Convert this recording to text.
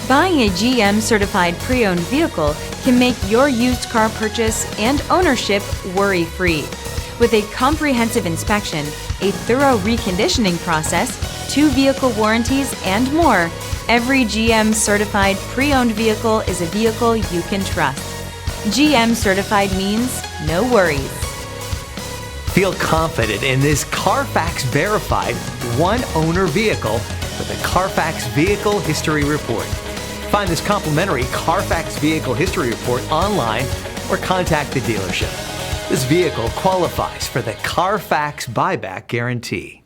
Buying a GM certified pre-owned vehicle can make your used car purchase and ownership worry-free. With a comprehensive inspection, a thorough reconditioning process, 2 vehicle warranties, and more, every GM certified pre-owned vehicle is a vehicle you can trust. GM certified means no worries. Feel confident in this Carfax verified one-owner vehicle with a Carfax Vehicle History Report. Find this complimentary Carfax Vehicle History Report online or contact the dealership. This vehicle qualifies for the Carfax Buyback Guarantee.